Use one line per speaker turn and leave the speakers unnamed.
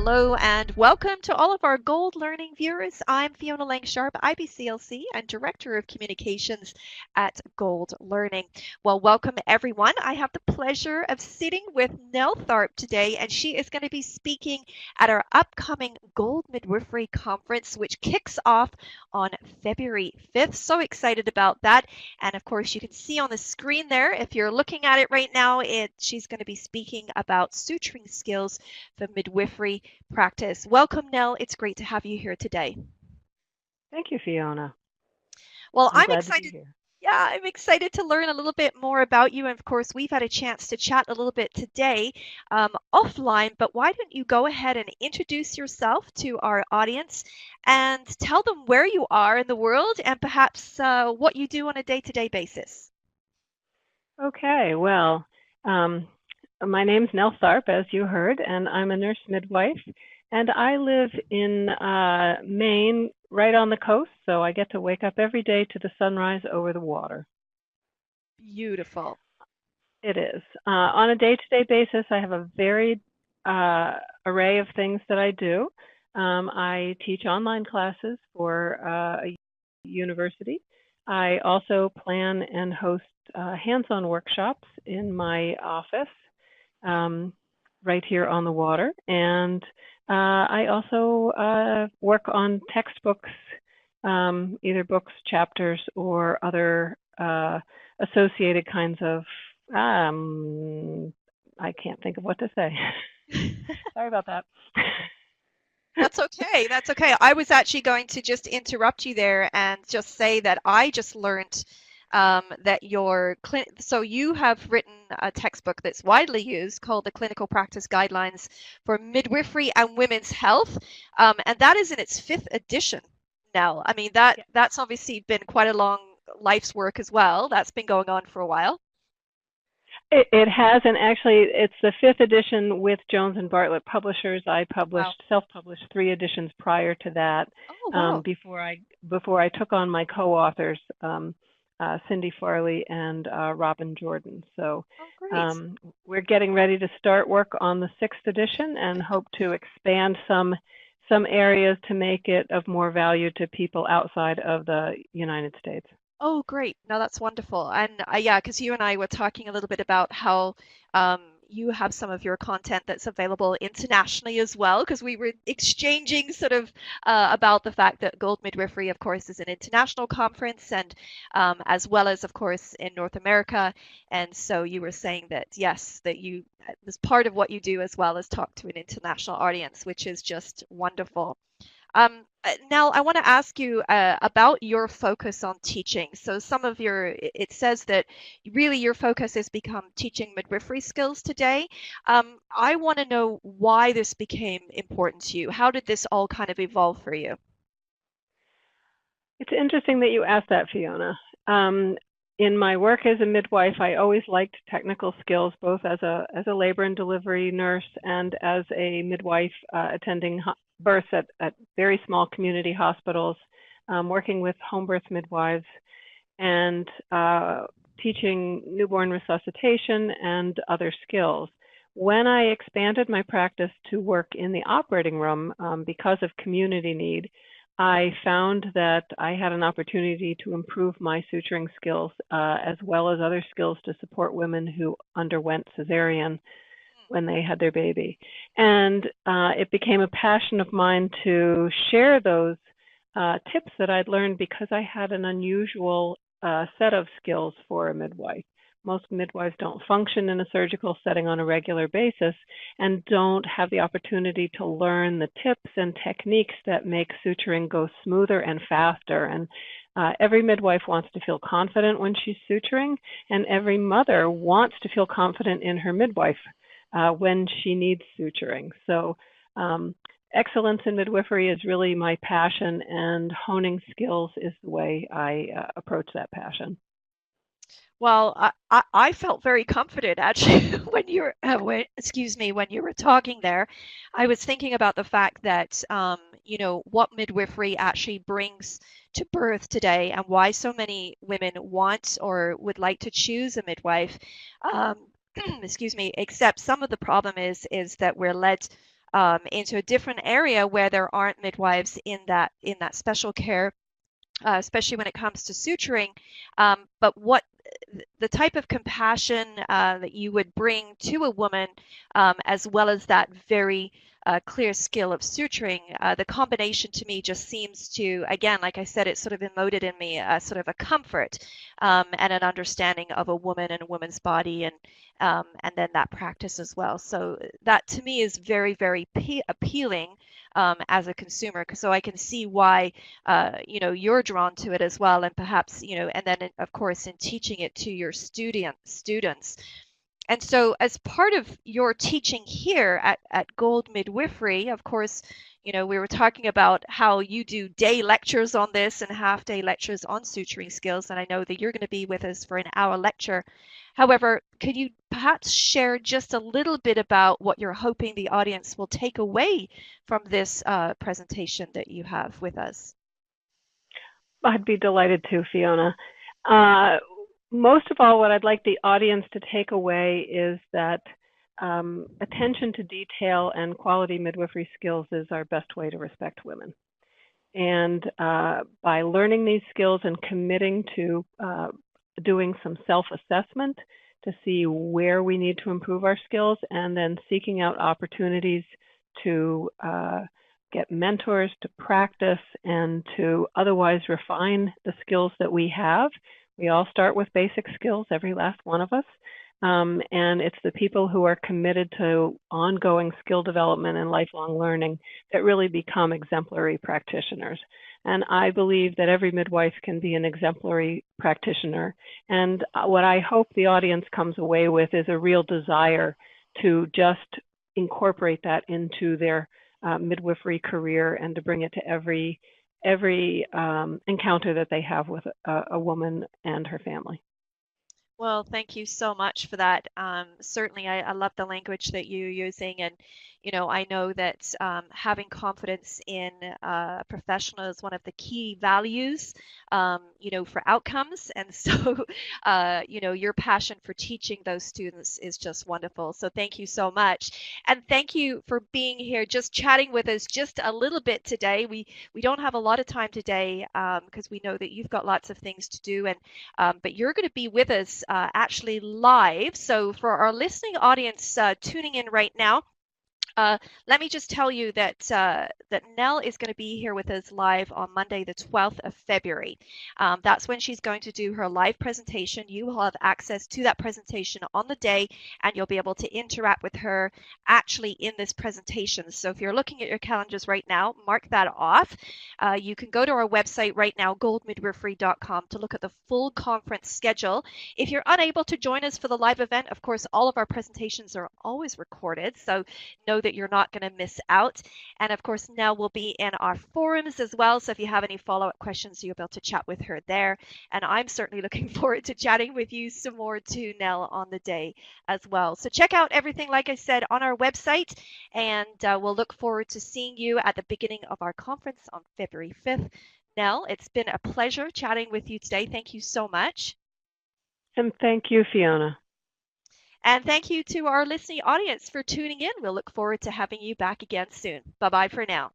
Hello and welcome to all of our Gold Learning viewers. I'm Fiona Lang-Sharp, IBCLC and Director of Communications at Gold Learning. Well, welcome everyone. I have the pleasure of sitting with Nell Tharpe today, and she is going to be speaking at our upcoming Gold Midwifery Conference, which kicks off on February 5th. So excited about that. And of course, you can see on the screen there, if you're looking at it right now, she's going to be speaking about suturing skills for midwifery practice. Welcome, Nell. It's great to have you here today.
Thank you, Fiona.
Well,
I'm
I'm
glad to be
excited.
here.
Yeah, I'm excited to learn a little bit more about you. And of course, we've had a chance to chat a little bit today offline, but why don't you go ahead and introduce yourself to our audience and tell them where you are in the world and perhaps what you do on a day-to-day basis?
Okay, well, um, my name's Nell Tharpe, as you heard, and I'm a nurse midwife. And I live in Maine, right on the coast, so I get to wake up every day to the sunrise over the water.
Beautiful.
It is. On a day-to-day basis, I have a varied array of things that I do. I teach online classes for a university. I also plan and host hands-on workshops in my office right here on the water. And I also work on textbooks, either books, chapters, or other associated kinds of, I can't think of what to say. Sorry about that.
That's okay. That's okay. I was actually going to just interrupt you there and just say that I just learned that so you have written a textbook that's widely used called the Clinical Practice Guidelines for Midwifery and Women's Health, and that is in its fifth edition now. I mean, that's obviously been quite a long life's work as well. That's been going on for a while.
It has, and actually, it's the fifth edition with Jones and Bartlett Publishers. I
Wow.
self-published three editions prior to that,
Oh, wow.
before I took on my co-authors, Cindy Farley and Robin Jordan. So
Oh, great.
um, we're getting ready to start work on the sixth edition and hope to expand some areas to make it of more value to people outside of the United States.
Oh, great. No, that's wonderful. And yeah, because you and I were talking a little bit about how um, you have some of your content that's available internationally as well, because we were exchanging sort of about the fact that Gold Midwifery, of course, is an international conference, and as well as, of course, in North America. And so you were saying that, yes, that you, as part of what you do as well as talk to an international audience, which is just wonderful. Nell, I want to ask you about your focus on teaching. So it says that really your focus has become teaching midwifery skills today. I want to know why this became important to you. How did this all kind of evolve for you?
It's interesting that you asked that, Fiona. In my work as a midwife, I always liked technical skills, both as a labor and delivery nurse and as a midwife attending births at very small community hospitals, working with home birth midwives, and teaching newborn resuscitation and other skills. When I expanded my practice to work in the operating room because of community need, I found that I had an opportunity to improve my suturing skills as well as other skills to support women who underwent cesarean when they had their baby. And it became a passion of mine to share those tips that I'd learned because I had an unusual set of skills for a midwife. Most midwives don't function in a surgical setting on a regular basis and don't have the opportunity to learn the tips and techniques that make suturing go smoother and faster. And every midwife wants to feel confident when she's suturing, and every mother wants to feel confident in her midwife when she needs suturing. So excellence in midwifery is really my passion, and honing skills is the way I approach that passion.
Well, I felt very comforted actually excuse me, when you were talking there. I was thinking about the fact that, what midwifery actually brings to birth today and why so many women want or would like to choose a midwife. Um, excuse me, except some of the problem is that we're led into a different area where there aren't midwives in that special care, especially when it comes to suturing. But what the type of compassion that you would bring to a woman, as well as that very clear skill of suturing, the combination to me just seems to, again, like I said, it sort of emoted in me a sort of a comfort and an understanding of a woman and a woman's body, and then that practice as well. So that to me is very, very appealing as a consumer, so I can see why you're drawn to it as well, and perhaps and then of course in teaching it to your students. And so, as part of your teaching here at Gold Midwifery, of course, we were talking about how you do day lectures on this and half day lectures on suturing skills. And I know that you're going to be with us for an hour lecture. However, could you perhaps share just a little bit about what you're hoping the audience will take away from this presentation that you have with us?
I'd be delighted to, Fiona. Most of all, what I'd like the audience to take away is that attention to detail and quality midwifery skills is our best way to respect women. And by learning these skills and committing to doing some self-assessment to see where we need to improve our skills, and then seeking out opportunities to get mentors to practice and to otherwise refine the skills that we have. We all start with basic skills, every last one of us. And it's the people who are committed to ongoing skill development and lifelong learning that really become exemplary practitioners. And I believe that every midwife can be an exemplary practitioner. And what I hope the audience comes away with is a real desire to just incorporate that into their midwifery career and to bring it to every encounter that they have with a woman and her family.
Well, thank you so much for that. Certainly, I love the language that you're using, and I know that having confidence in a professional is one of the key values, for outcomes. And so, your passion for teaching those students is just wonderful. So thank you so much, and thank you for being here, just chatting with us just a little bit today. We don't have a lot of time today because we know that you've got lots of things to do, and but you're going to be with us actually live. So for our listening audience tuning in right now, let me just tell you that that Nell is going to be here with us live on Monday, the 12th of February. That's when she's going to do her live presentation. You will have access to that presentation on the day, and you'll be able to interact with her actually in this presentation. So if you're looking at your calendars right now, mark that off. You can go to our website right now, goldmidwifery.com, to look at the full conference schedule. If you're unable to join us for the live event, of course, all of our presentations are always recorded, so know that you're not going to miss out. And of course, Nell will be in our forums as well. So if you have any follow-up questions, you'll be able to chat with her there. And I'm certainly looking forward to chatting with you some more too, Nell, on the day as well. So check out everything, like I said, on our website. And we'll look forward to seeing you at the beginning of our conference on February 5th. Nell, it's been a pleasure chatting with you today. Thank you so much.
And thank you, Fiona.
And thank you to our listening audience for tuning in. We'll look forward to having you back again soon. Bye-bye for now.